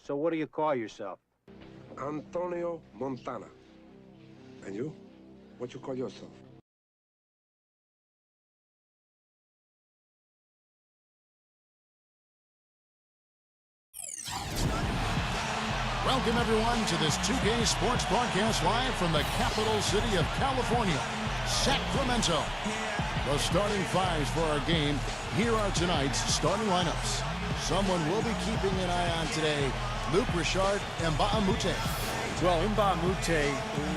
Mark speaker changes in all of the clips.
Speaker 1: So what do you call yourself?
Speaker 2: Antonio Montana. And you? What you call yourself?
Speaker 3: Welcome, everyone, to this 2K Sports broadcast live from the capital city of California, Sacramento. The starting fives for our game. Here are tonight's starting lineups. Someone we'll be keeping an eye on today, Luke Richard and Mbamute.
Speaker 4: Well, Mbamute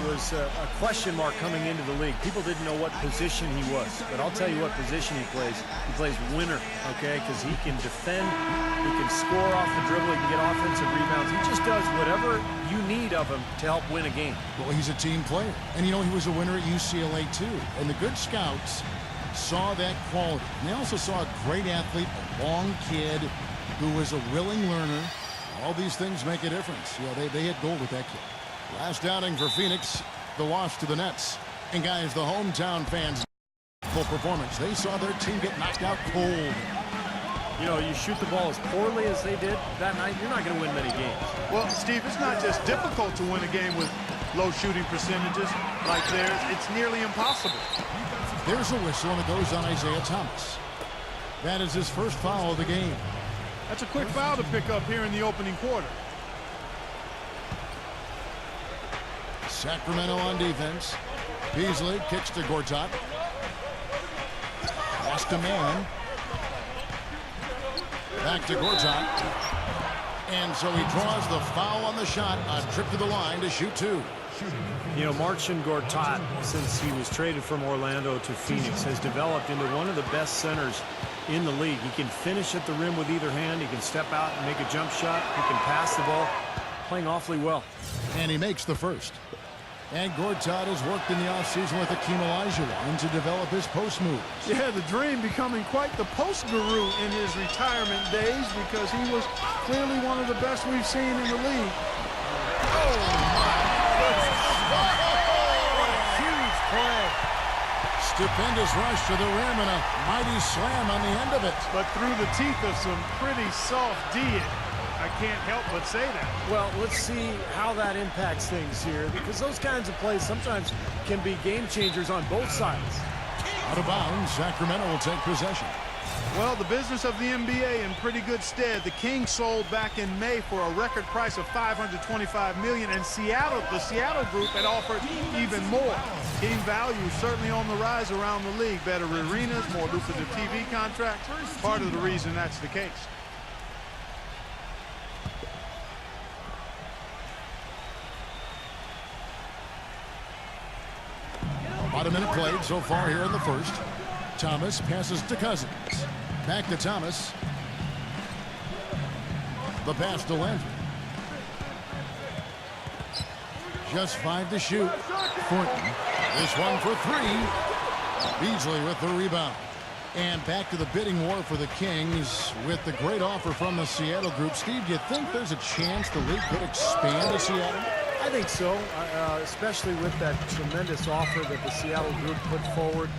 Speaker 4: was a question mark coming into the league. People didn't know what position he was, but I'll tell you what position he plays. He plays winner, okay, because he can defend, he can score off the dribble, he can get offensive rebounds. He just does whatever you need of him to help win a game.
Speaker 3: Well, he's a team player, and you know he was a winner at UCLA too. And the good scouts saw that quality. And they also saw a great athlete, a long kid who was a willing learner. All these things make a difference. Yeah, they hit gold with that kid. Last outing for Phoenix, the loss to the Nets. And guys, the hometown fans, full performance. They saw their team get knocked out cold.
Speaker 4: You know, you shoot the ball as poorly as they did that night, you're not going to win many games.
Speaker 5: Well, Steve, it's not just difficult to win a game with low shooting percentages like theirs. It's nearly impossible.
Speaker 3: There's a whistle, and it goes on Isaiah Thomas. That is his first foul of the game.
Speaker 5: That's a quick foul to pick up here in the opening quarter.
Speaker 3: Sacramento on defense. Beasley kicks to Gortat. Lost a man. Back to Gortat. And so he draws the foul on the shot. A trip to the line to shoot two.
Speaker 4: You know, Marcin Gortat, since he was traded from Orlando to Phoenix, has developed into one of the best centers in the league. He can finish at the rim with either hand. He can step out and make a jump shot. He can pass the ball. Playing awfully well.
Speaker 3: And he makes the first. And Gortat has worked in the offseason with Akeem Olajuwon to develop his post moves.
Speaker 5: Yeah, the dream becoming quite the post guru in his retirement days because he was clearly one of the best we've seen in the league.
Speaker 3: Oh, my goodness.
Speaker 4: Huge play.
Speaker 3: Stupendous rush to the rim and a mighty slam on the end of it.
Speaker 5: But through the teeth of some pretty soft D. I can't help but say that.
Speaker 4: Well, let's see how that impacts things here, because those kinds of plays sometimes can be game changers on both sides.
Speaker 3: Out of bounds, Sacramento will take possession.
Speaker 5: Well, the business of the NBA in pretty good stead. The Kings sold back in May for a record price of $525 million, and the Seattle group had offered even more. Team value certainly on the rise around the league. Better arenas, more lucrative TV contracts. Part of the reason that's the case.
Speaker 3: About a minute played so far here in the first. Thomas passes to Cousins. Back to Thomas. The pass to Landry. Just 5 to shoot. Thornton. This one for 3. Beasley with the rebound. And back to the bidding war for the Kings with the great offer from the Seattle group. Steve, do you think there's a chance the league could expand to Seattle?
Speaker 4: I think so, especially with that tremendous offer that the Seattle group put forward.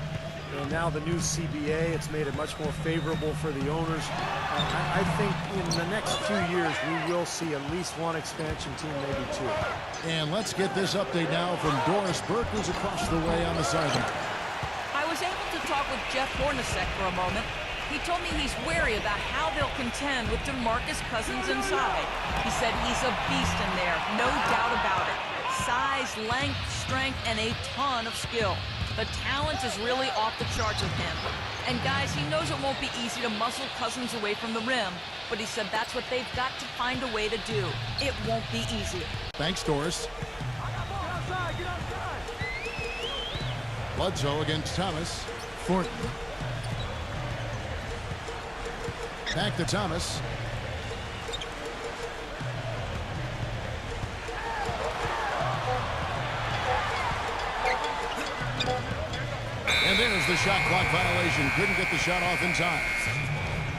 Speaker 4: And now the new CBA, it's made it much more favorable for the owners. I think in the next 2 years, we will see at least one expansion team, maybe 2.
Speaker 3: And let's get this update now from Doris Burke, who's across the way on the sideline.
Speaker 6: I was able to talk with Jeff Hornacek for a moment. He told me he's wary about how they'll contend with DeMarcus Cousins inside. He said he's a beast in there, no doubt about it. Size, length, strength, and a ton of skill. The talent is really off the charts with him. And guys, he knows it won't be easy to muscle Cousins away from the rim, but he said that's what they've got to find a way to do. It won't be easy.
Speaker 3: Thanks, Doris. Bledsoe against Thomas. Thornton. Back to Thomas. And there's the shot clock violation. Couldn't get the shot off in time.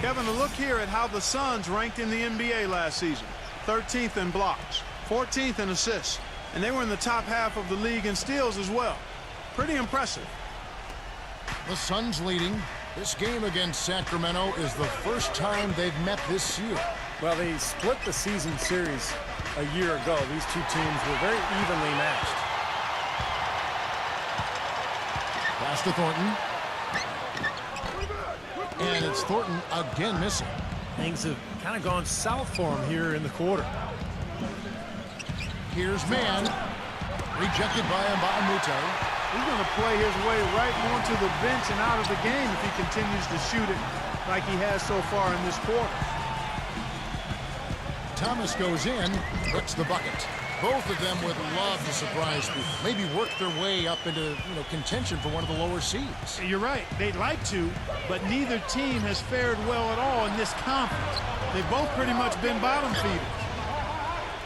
Speaker 5: Kevin, a look here at how the Suns ranked in the NBA last season. 13th in blocks, 14th in assists, and they were in the top half of the league in steals as well. Pretty impressive.
Speaker 3: The Suns leading. This game against Sacramento is the first time they've met this year.
Speaker 4: Well, they split the season series a year ago. These two teams were very evenly matched.
Speaker 3: Pass to Thornton. And it's Thornton again missing.
Speaker 4: Things have kind of gone south for him here in the quarter.
Speaker 3: Here's Mann. Rejected by Mbamute.
Speaker 5: He's going to play his way right onto the bench and out of the game if he continues to shoot it like he has so far in this quarter.
Speaker 3: Thomas goes in, puts the bucket. Both of them would love to surprise people. Maybe work their way up into contention for one of the lower seeds.
Speaker 5: You're right. They'd like to, but neither team has fared well at all in this conference. They've both pretty much been bottom feeders.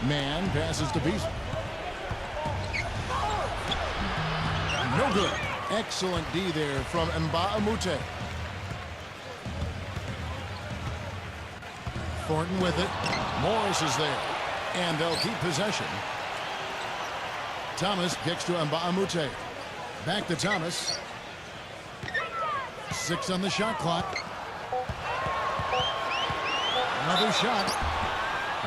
Speaker 3: Mann passes to Beasley. No good. Excellent D there from Mbamute. Thornton with it. Morris is there. And they'll keep possession. Thomas kicks to Mbamute. Back to Thomas. 6 on the shot clock. Another shot.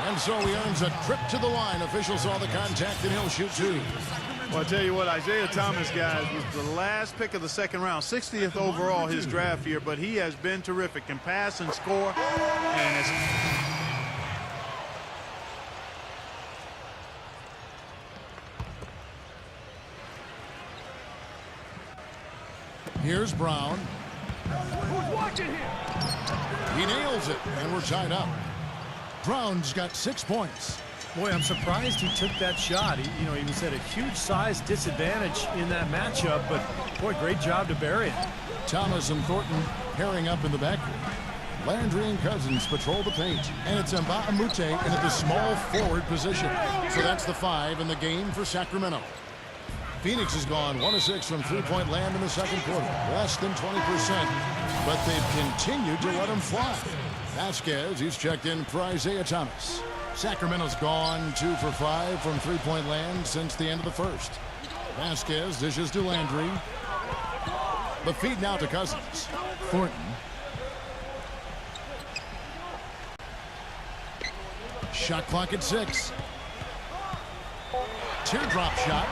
Speaker 3: And so he earns a trip to the line. Officials saw the contact, and he'll shoot 2.
Speaker 5: Well, I tell you what, Isaiah Thomas, guys, was the last pick of the second round. 60th overall his draft year, but he has been terrific. Can pass and score. And it's...
Speaker 3: Here's Brown.
Speaker 1: Who's watching him?
Speaker 3: He nails it, and we're tied up. Brown's got 6 points.
Speaker 4: Boy, I'm surprised he took that shot. He was at a huge size disadvantage in that matchup, but boy, great job to bury it.
Speaker 3: Thomas and Thornton pairing up in the backcourt. Landry and Cousins patrol the paint, and it's Mbamute into the small forward position. So that's the 5 in the game for Sacramento. Phoenix has gone 1 of 6 from three-point land in the second quarter, less than 20%, but they've continued to let him fly. Vasquez, he's checked in for Isaiah Thomas. Sacramento's gone 2 for 5 from three-point land since the end of the first. Vasquez dishes to Landry. The feed now to Cousins. Thornton. Shot clock at 6. Teardrop shot.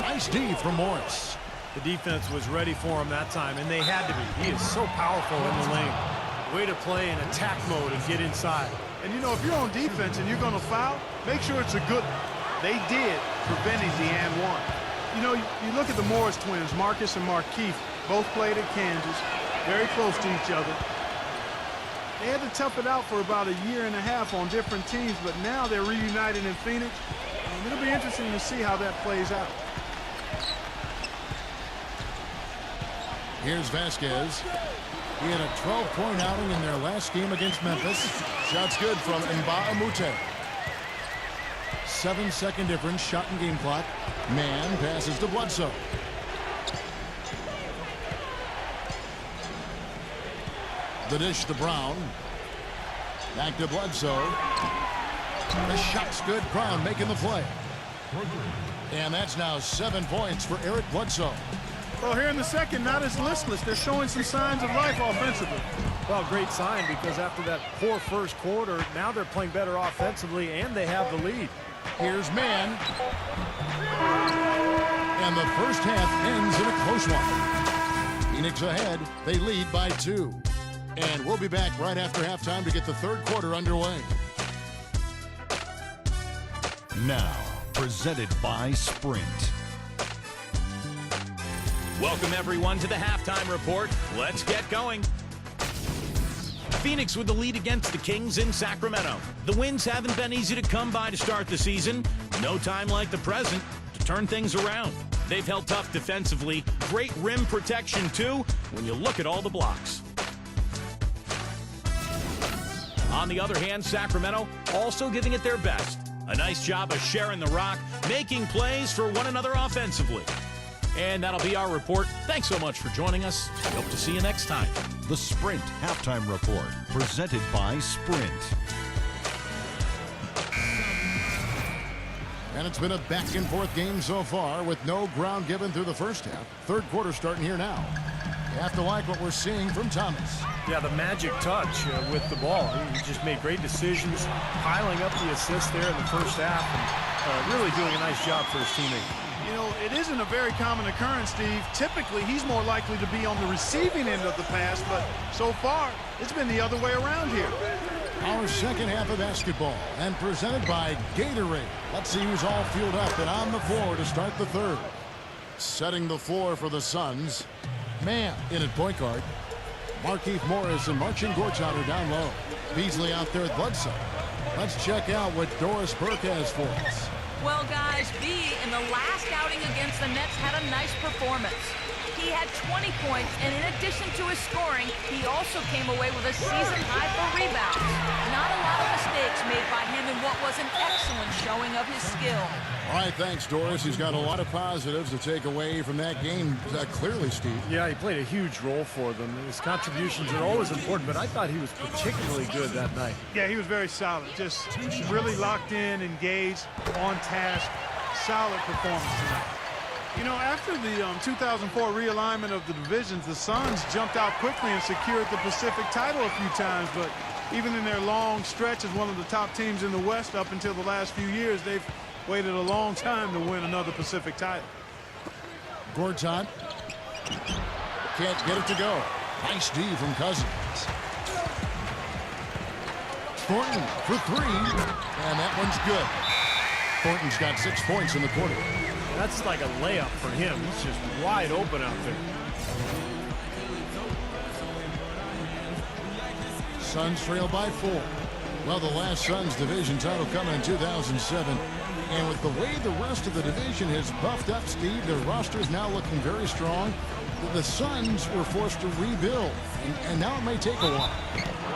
Speaker 3: Nice D from Morris.
Speaker 4: The defense was ready for him that time, and they had to be. He is so powerful in the lane. Way to play in attack mode and get inside.
Speaker 5: And, if you're on defense and you're going to foul, make sure it's a good one. They did, preventing the and one. You look at the Morris twins, Marcus and Markeith, both played at Kansas, very close to each other. They had to tough it out for about a year and a half on different teams, but now they're reunited in Phoenix. And it'll be interesting to see how that plays out.
Speaker 3: Here's Vasquez. He had a 12-point outing in their last game against Memphis. Shot's good from Mbamute. 7-second difference, shot and game clock. Mann passes to Bledsoe. The dish to Brown. Back to Bledsoe. The shot's good. Brown making the play. And that's now 7 points for Eric Bledsoe.
Speaker 5: Well, here in the second, not as listless. They're showing some signs of life offensively.
Speaker 4: Well, great sign, because after that poor first quarter, now they're playing better offensively, and they have the lead.
Speaker 3: Here's Mann. And the first half ends in a close one. Phoenix ahead. They lead by 2. And we'll be back right after halftime to get the third quarter underway.
Speaker 7: Now, presented by Sprint.
Speaker 8: Welcome, everyone, to the halftime report. Let's get going. Phoenix with the lead against the Kings in Sacramento. The wins haven't been easy to come by to start the season. No time like the present to turn things around. They've held tough defensively. Great rim protection, too, when you look at all the blocks. On the other hand, Sacramento also giving it their best. A nice job of sharing the rock, making plays for one another offensively. And that'll be our report. Thanks so much for joining us. We hope to see you next time.
Speaker 7: The Sprint Halftime Report, presented by Sprint.
Speaker 3: And it's been a back-and-forth game so far with no ground given through the first half. Third quarter starting here now. Have to like what we're seeing from Thomas.
Speaker 4: Yeah, the magic touch with the ball. He just made great decisions, piling up the assists there in the first half, and really doing a nice job for his teammate.
Speaker 5: You know, it isn't a very common occurrence, Steve. Typically, he's more likely to be on the receiving end of the pass, but so far, it's been the other way around here.
Speaker 3: Our second half of basketball, and presented by Gatorade. Let's see who's all fueled up and on the floor to start the third. Setting the floor for the Suns. Man in at point guard. Markieff Morris and Marcin Gortat are down low. Beasley out there at Bledsoe. Let's check out what Doris Burke has for us.
Speaker 6: Well, guys, B in the last outing against the Nets had a nice performance. He had 20 points, and in addition to his scoring, he also came away with a season high for rebounds. Not a lot of mistakes made by him in what was an excellent showing of his skill.
Speaker 3: All right, thanks, Doris. He's got a lot of positives to take away from that game, clearly, Steve.
Speaker 4: Yeah, he played a huge role for them. His contributions are always important, but I thought he was particularly good that night.
Speaker 5: Yeah, he was very solid. Just really locked in, engaged, on task. Solid performance tonight. You know, after the 2004 realignment of the divisions, the Suns jumped out quickly and secured the Pacific title a few times, but even in their long stretch as one of the top teams in the West up until the last few years, they've waited a long time to win another Pacific title.
Speaker 3: Gortat can't get it to go. Nice D from Cousins. Thornton for three, and that one's good. Thornton's got 6 points in the quarter.
Speaker 4: That's like a layup for him. He's just wide open out there.
Speaker 3: Suns trail by 4. Well, the last Suns division title coming in 2007. And with the way the rest of the division has buffed up, Steve, their roster is now looking very strong. The Suns were forced to rebuild, and now it may take a while.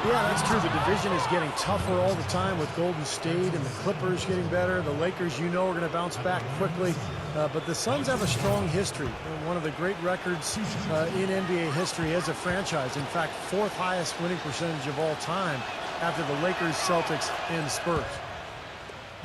Speaker 4: Yeah, that's true. The division is getting tougher all the time with Golden State and the Clippers getting better. The Lakers, you know, are going to bounce back quickly. But the Suns have a strong history. One of the great records in NBA history as a franchise. In fact, 4th highest winning percentage of all time after the Lakers, Celtics, and Spurs.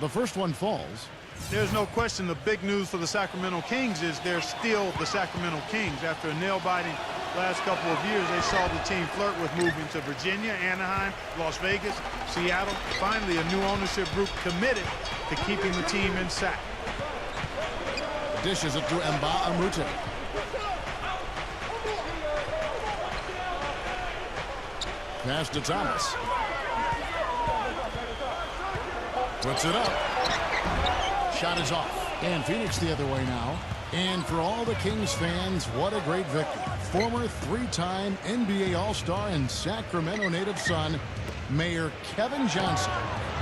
Speaker 3: The first one falls.
Speaker 5: There's no question the big news for the Sacramento Kings is they're still the Sacramento Kings. After a nail-biting last couple of years, they saw the team flirt with moving to Virginia, Anaheim, Las Vegas, Seattle. Finally, a new ownership group committed to keeping the team in sack.
Speaker 3: Dishes it to Amute. Pass to Thomas. Puts it up. Shot is off. And Phoenix the other way now. And for all the Kings fans, what a great victory. Former 3-time NBA All-Star and Sacramento native son, Mayor Kevin Johnson,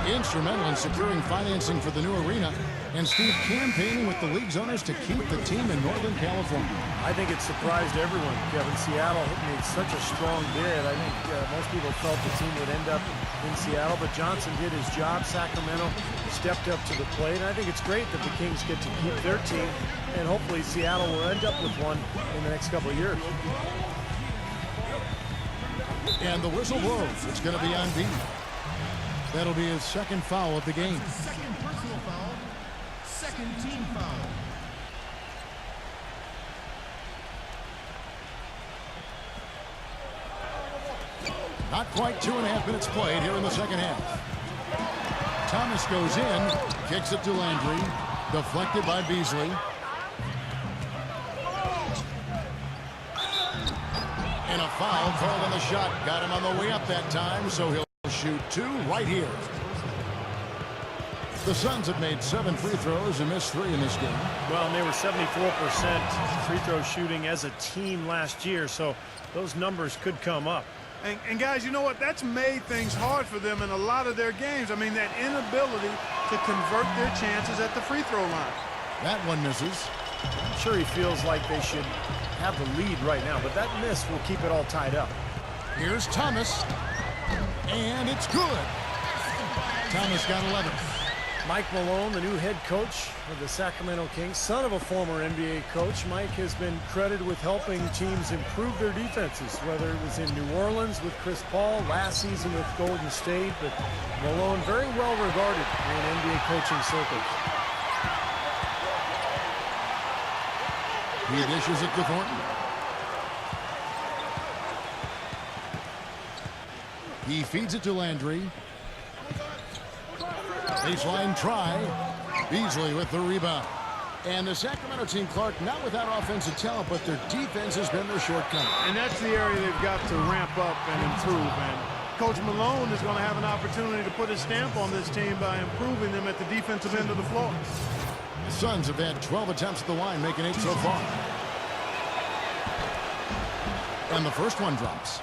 Speaker 3: instrumental in securing financing for the new arena, and Steve campaigning with the league's owners to keep the team in Northern California.
Speaker 4: I think it surprised everyone, Kevin. Seattle made such a strong bid. I think most people felt the team would end up in Seattle, but Johnson did his job. Sacramento stepped up to the plate, and I think it's great that the Kings get to keep their team, and hopefully Seattle will end up with one in the next couple of years.
Speaker 3: And the whistle blows. It's going to be on B. That'll be his second foul of the game.
Speaker 1: Second personal foul. Second team foul.
Speaker 3: Not quite 2.5 minutes played here in the second half. Thomas goes in, kicks it to Landry, deflected by Beasley. And a foul called on the shot. Got him on the way up that time, so he'll shoot 2 right here. The Suns have made 7 free throws and missed 3 in this game.
Speaker 4: Well, and they were 74% free throw shooting as a team last year, so those numbers could come up.
Speaker 5: And guys, you know what? That's made things hard for them in a lot of their games. I mean, that inability to convert their chances at the free throw line.
Speaker 3: That one misses.
Speaker 4: I'm sure he feels like they should have the lead right now, but that miss will keep it all tied up.
Speaker 3: Here's Thomas, and it's good. Thomas got 11.
Speaker 4: Mike Malone, the new head coach of the Sacramento Kings, son of a former NBA coach. Mike has been credited with helping teams improve their defenses, whether it was in New Orleans with Chris Paul, last season with Golden State, but Malone very well regarded in NBA coaching circles.
Speaker 3: He dishes it to Thornton. He feeds it to Landry. Baseline try. Beasley with the rebound. And the Sacramento team, Clark, not without offensive talent, but their defense has been their shortcoming.
Speaker 5: And that's the area they've got to ramp up and improve. And Coach Malone is going to have an opportunity to put his stamp on this team by improving them at the defensive end of the floor.
Speaker 3: The Suns have had 12 attempts at the line, making 8 so far. And the first one drops.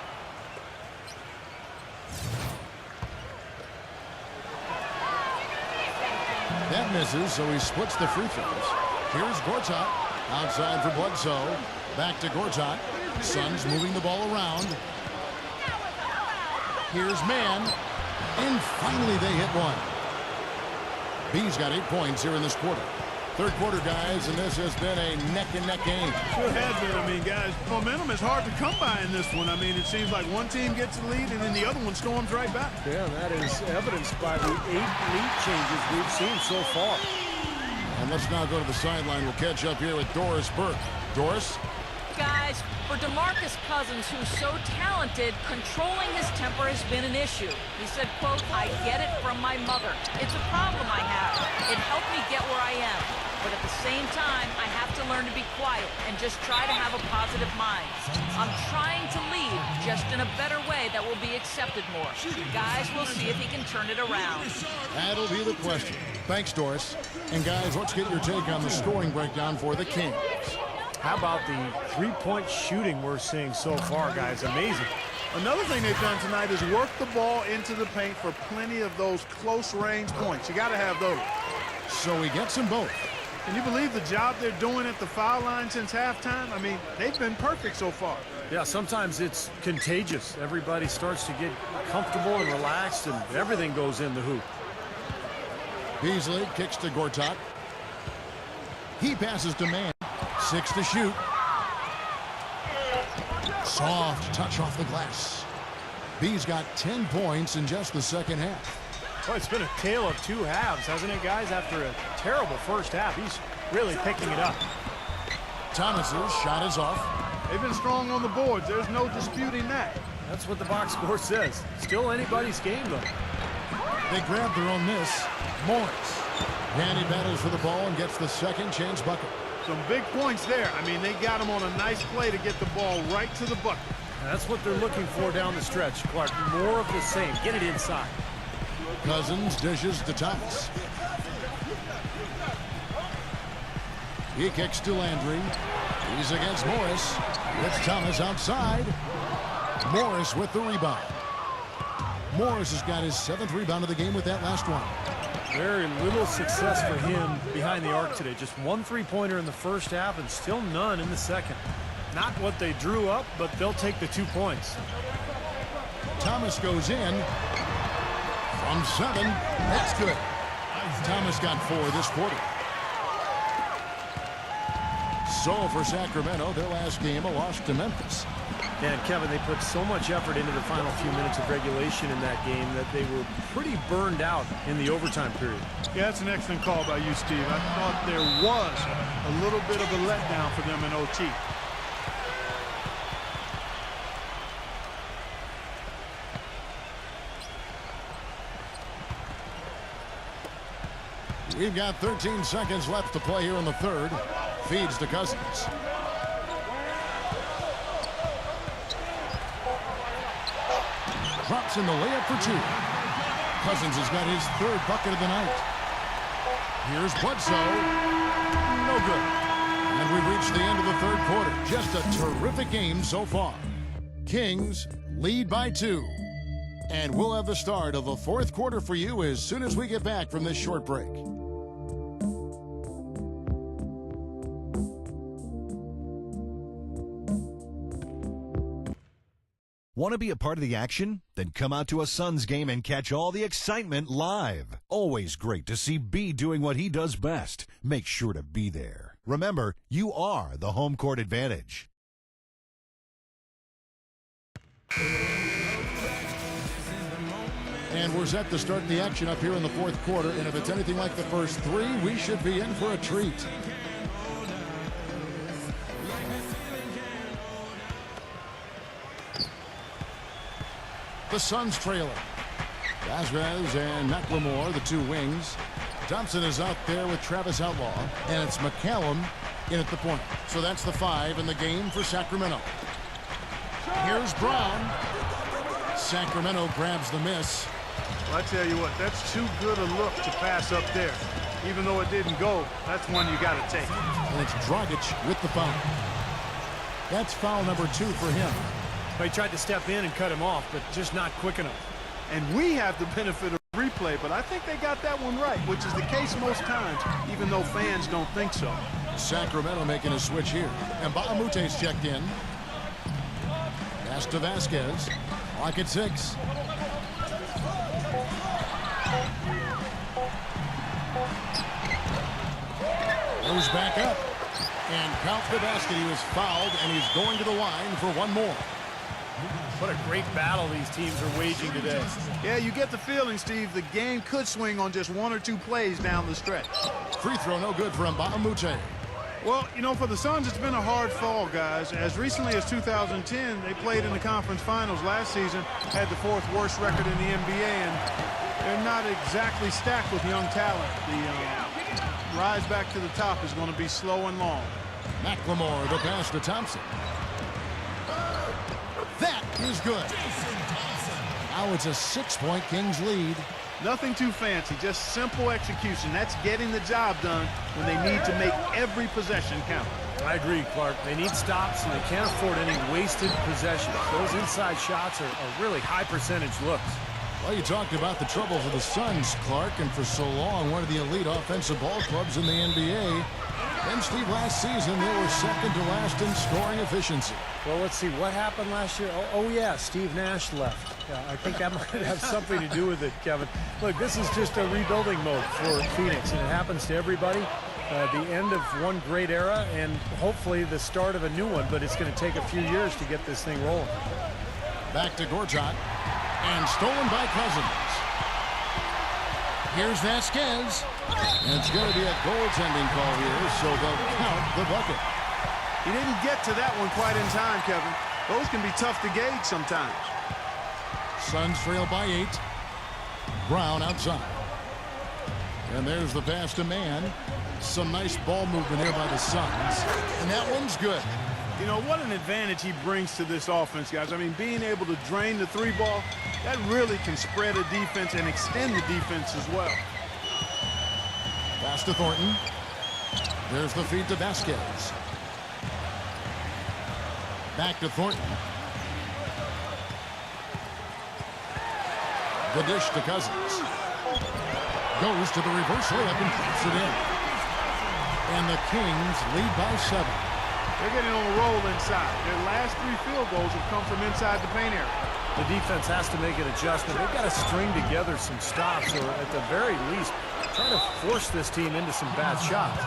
Speaker 3: That misses, so he splits the free throws. Here's Gortat. Outside for Bledsoe. Back to Gortat. Suns moving the ball around. Here's Mann. And finally they hit one. B's got 8 points here in this quarter. Third quarter, guys, and this has been a neck-and-neck game.
Speaker 5: Sure has been. I mean, guys, momentum is hard to come by in this one. I mean, it seems like one team gets the lead, and then the other one storms right back.
Speaker 4: Yeah, that is evidenced by the 8 lead changes we've seen so far.
Speaker 3: And let's now go to the sideline. We'll catch up here with Doris Burke. Doris?
Speaker 6: Guys, for DeMarcus Cousins, who's so talented, controlling his temper has been an issue. He said, quote, "I get it from my mother. It's a problem I have. It helped me get where I am. But at the same time, I have to learn to be quiet and just try to have a positive mind. I'm trying to lead, just in a better way that will be accepted more. Guys, we'll see if he can turn it around."
Speaker 3: That'll be the question. Thanks, Doris. And guys, let's get your take on the scoring breakdown for the Kings.
Speaker 4: How about the three-point shooting we're seeing so far, guys? Amazing.
Speaker 5: Another thing they've done tonight is work the ball into the paint for plenty of those close-range points. You got to have those.
Speaker 3: So he gets them both.
Speaker 5: Can you believe the job they're doing at the foul line since halftime? I mean, they've been perfect so far.
Speaker 4: Yeah, sometimes it's contagious. Everybody starts to get comfortable and relaxed, and everything goes in the hoop.
Speaker 3: Beasley kicks to Gortat. He passes to Mann. 6 to shoot. Soft touch off the glass. B's got 10 points in just the second half.
Speaker 4: Well, it's been a tale of two halves, hasn't it, guys? After a terrible first half, he's really picking it up.
Speaker 3: Thomas's shot is off.
Speaker 5: They've been strong on the boards. There's no disputing that.
Speaker 4: That's what the box score says. Still anybody's game, though.
Speaker 3: They grab their own miss. Morris. And he battles for the ball and gets the second chance bucket.
Speaker 5: Some big points there. I mean, they got him on a nice play to get the ball right to the bucket.
Speaker 4: And that's what they're looking for down the stretch, Clark. More of the same. Get it inside.
Speaker 3: Cousins dishes to Thomas. He kicks to Landry. He's against Morris. It's Thomas outside. Morris with the rebound. Morris has got his 7th rebound of the game with that last one.
Speaker 4: Very little success for him behind the arc today. Just 1 3-pointer in the first half and still none in the second. Not what they drew up, but they'll take the 2 points.
Speaker 3: Thomas goes in. From 7, that's good. Thomas got 4 this quarter. So for Sacramento, their last game, a loss to Memphis.
Speaker 4: And Kevin, they put so much effort into the final few minutes of regulation in that game that they were pretty burned out in the overtime period.
Speaker 5: Yeah, that's an excellent call by you, Steve. I thought there was a little bit of a letdown for them in OT.
Speaker 3: We've got 13 seconds left to play here in the third. Feeds to Cousins. Drops in the layup for 2. Cousins has got his 3rd bucket of the night. Here's Bledsoe. No good. And we've reached the end of the 3rd quarter. Just a terrific game so far. Kings lead by 2. And we'll have the start of the 4th quarter for you as soon as we get back from this short break.
Speaker 7: Want to be a part of the action? Then come out to a Suns game and catch all the excitement live. Always great to see B doing what he does best. Make sure to be there. Remember, you are the home court advantage.
Speaker 3: And we're set to start the action up here in the 4th quarter. And if it's anything like the first 3, we should be in for a treat. The Suns trailing. Vasquez and McLemore, the two wings. Thompson is out there with Travis Outlaw, and it's McCallum in at the point. So that's the 5 in the game for Sacramento. Here's Brown. Sacramento grabs the miss.
Speaker 5: Well, I tell you what, that's too good a look to pass up there. Even though it didn't go, that's one you got to take.
Speaker 3: And it's Dragic with the foul. That's foul number 2 for him.
Speaker 4: Well, he tried to step in and cut him off, but just not quick enough.
Speaker 5: And we have the benefit of replay, but I think they got that one right, which is the case most times, even though fans don't think so.
Speaker 3: Sacramento making a switch here. And Baamute's checked in. Pass to Vasquez. Clock at 6. Goes back up. And counts the basket. He was fouled, and he's going to the line for one more.
Speaker 4: What a great battle these teams are waging today.
Speaker 5: Yeah, you get the feeling, Steve, the game could swing on just 1 or 2 plays down the stretch.
Speaker 3: Free throw no good for Baamute.
Speaker 5: Well, you know, for the Suns, it's been a hard fall, guys. As recently as 2010, they played in the conference finals last season, had the 4th worst record in the NBA, and they're not exactly stacked with young talent. The rise back to the top is going to be slow and long.
Speaker 3: McLemore, the pass to Thompson. That is good. Now it's a 6-point Kings lead.
Speaker 5: Nothing too fancy, just simple execution. That's getting the job done when they need to make every possession count.
Speaker 4: I agree, Clark. They need stops, and they can't afford any wasted possessions. Those inside shots are really high percentage looks.
Speaker 3: Well, you talked about the troubles of the Suns, Clark, and for so long, one of the elite offensive ball clubs in the NBA. Then, Steve, last season, they were second to last in scoring efficiency.
Speaker 4: Well, let's see. What happened last year? Oh yeah, Steve Nash left. I think that might have something to do with it, Kevin. Look, this is just a rebuilding mode for Phoenix, and it happens to everybody. The end of one great era and hopefully the start of a new one, but it's going to take a few years to get this thing rolling.
Speaker 3: Back to Gortat, and stolen by Cousins. Here's Vasquez. And it's going to be a goaltending call here, so they'll count the bucket.
Speaker 5: He didn't get to that one quite in time, Kevin. Those can be tough to gauge sometimes.
Speaker 3: Suns trail by 8. Brown outside. And there's the pass to Man. Some nice ball movement here by the Suns. And that one's good.
Speaker 5: You know, what an advantage he brings to this offense, guys. I mean, being able to drain the 3-ball, that really can spread a defense and extend the defense as well.
Speaker 3: Pass to Thornton. There's the feed to Vasquez. Back to Thornton. The dish to Cousins. Goes to the reverse layup and puts it in. And the Kings lead by 7.
Speaker 5: They're getting on a roll inside. Their last 3 field goals have come from inside the paint area.
Speaker 4: The defense has to make an adjustment. They've got to string together some stops, or at the very least, try to force this team into some bad shots.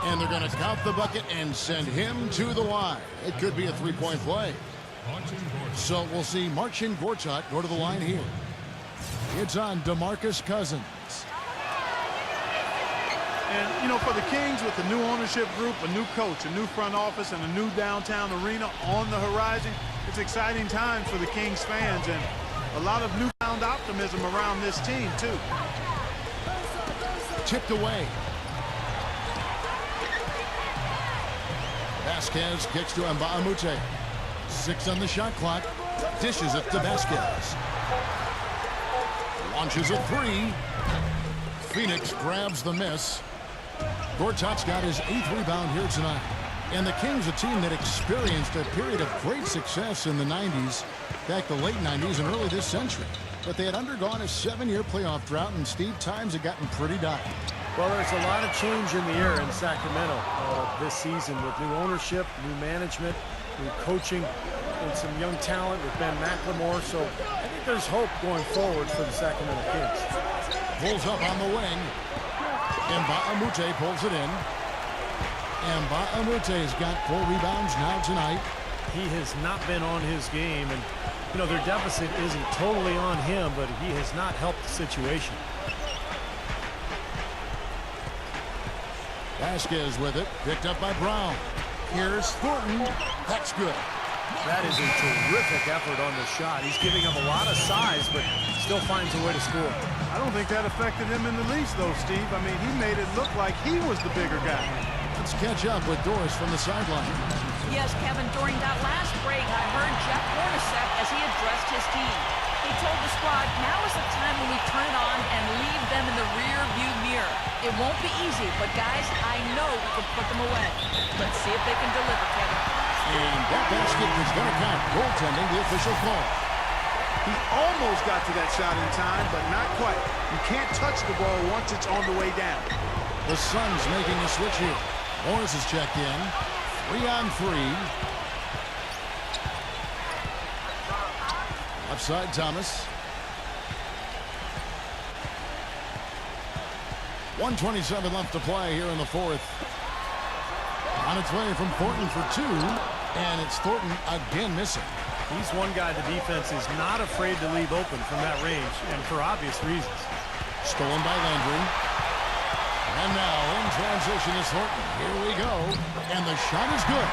Speaker 3: And they're going to count the bucket and send him to the line. It could be a 3-point play. So we'll see Marcin Gortat go to the line here. It's on DeMarcus Cousins.
Speaker 5: And, you know, for the Kings, with the new ownership group, a new coach, a new front office, and a new downtown arena on the horizon, it's exciting times for the Kings fans and a lot of newfound optimism around this team, too.
Speaker 3: Tipped away. Vasquez kicks to Baamute. 6 on the shot clock. Dishes it to Vasquez. Launches a 3. Phoenix grabs the miss. Gortat's got his 8th rebound here tonight. And the Kings, a team that experienced a period of great success in the 90s, back the late 90s and early this century. But they had undergone a 7-year playoff drought, and Steve, times had gotten pretty dire.
Speaker 4: Well, there's a lot of change in the air in Sacramento this season with new ownership, new management, new coaching, and some young talent with Ben McLemore. So I think there's hope going forward for the Sacramento Kings.
Speaker 3: Pulls up on the wing. And Baamute pulls it in. And Baamute's got 4 rebounds now tonight.
Speaker 4: He has not been on his game, and you know their deficit isn't totally on him, but he has not helped the situation.
Speaker 3: Vasquez with it, picked up by Brown. Here's Thornton. That's good.
Speaker 4: That is a terrific effort on the shot. He's giving up a lot of size, but still finds a way to score.
Speaker 5: I don't think that affected him in the least, though, Steve. I mean, he made it look like he was the bigger guy.
Speaker 3: Let's catch up with Doris from the sideline.
Speaker 6: Yes, Kevin, during that last break, I heard Jeff Hornacek as he addressed his team. He told the squad, now is the time when we turn it on and leave them in the rear view mirror. It won't be easy, but guys, I know we can put them away. Let's see if they can deliver, Kevin.
Speaker 3: And that basket is going to count. Goaltending, the official call.
Speaker 5: He almost got to that shot in time, but not quite. You can't touch the ball once it's on the way down.
Speaker 3: The Suns making a switch here. Morris is checked in. 3-on-3. Upside Thomas. 1:27 left to play here in the fourth. On its way from Thornton for two, and it's Thornton again missing.
Speaker 4: He's one guy the defense is not afraid to leave open from that range, and for obvious reasons.
Speaker 3: Stolen by Landry. And now in transition is Thornton. Here we go. And the shot is good.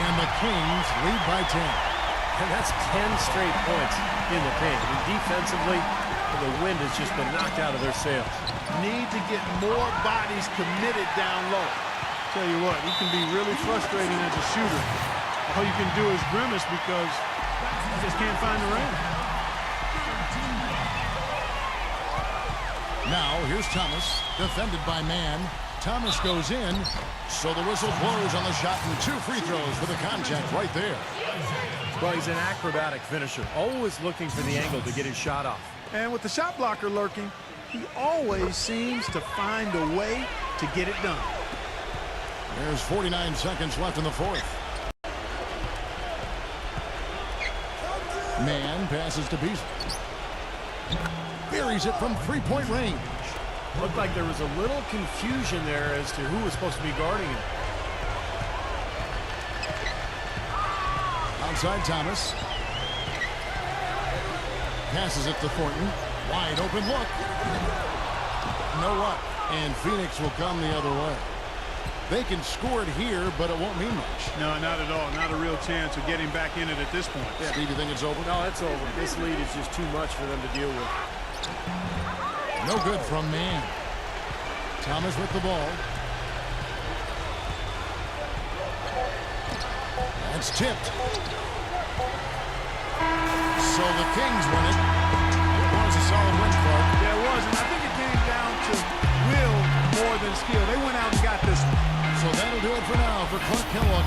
Speaker 3: And the Kings lead by 10.
Speaker 4: And that's 10 straight points in the paint. And defensively, the wind has just been knocked out of their sails.
Speaker 5: Need to get more bodies committed down low. Tell you what, he can be really frustrating as a shooter. All you can do is grimace because you just can't find the rim.
Speaker 3: Now, here's Thomas, defended by Mann. Thomas goes in, so the whistle blows on the shot, and 2 free throws for the contact right there.
Speaker 4: Well, he's an acrobatic finisher, always looking for the angle to get his shot off.
Speaker 5: And with the shot blocker lurking, he always seems to find a way to get it done.
Speaker 3: There's 49 seconds left in the fourth. Mann passes to Beasley. Buries it from three-point range.
Speaker 4: Looked like there was a little confusion there as to who was supposed to be guarding him.
Speaker 3: Outside Thomas. Passes it to Thornton. Wide open look. No luck. And Phoenix will come the other way. They can score it here, but it won't mean much.
Speaker 5: No, not at all. Not a real chance of getting back in it at this point.
Speaker 3: Yeah. Steve, you think it's over?
Speaker 4: No, it's over. This lead is just too much for them to deal with.
Speaker 3: No good from Mann. Thomas with the ball. That's tipped. So the Kings win it. It was a solid win, Clark.
Speaker 5: Yeah, it was, and I think it came down to will more than skill. They went out and got this one.
Speaker 3: So that'll do it for now for Clark Kellogg.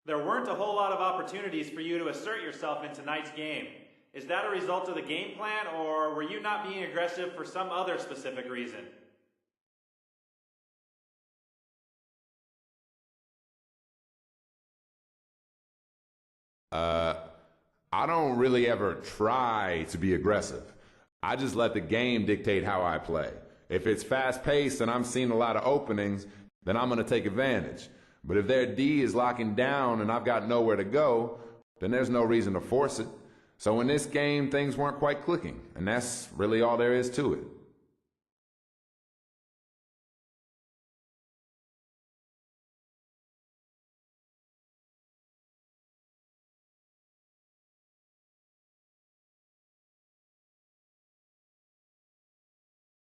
Speaker 9: There weren't a whole lot of opportunities for you to assert yourself in tonight's game. Is that a result of the game plan, or were you not being aggressive for some other specific reason?
Speaker 10: I don't really ever try to be aggressive. I just let the game dictate how I play. If it's fast-paced and I'm seeing a lot of openings, then I'm going to take advantage. But if their D is locking down and I've got nowhere to go, then there's no reason to force it. So in this game, things weren't quite clicking, and that's really all there is to it.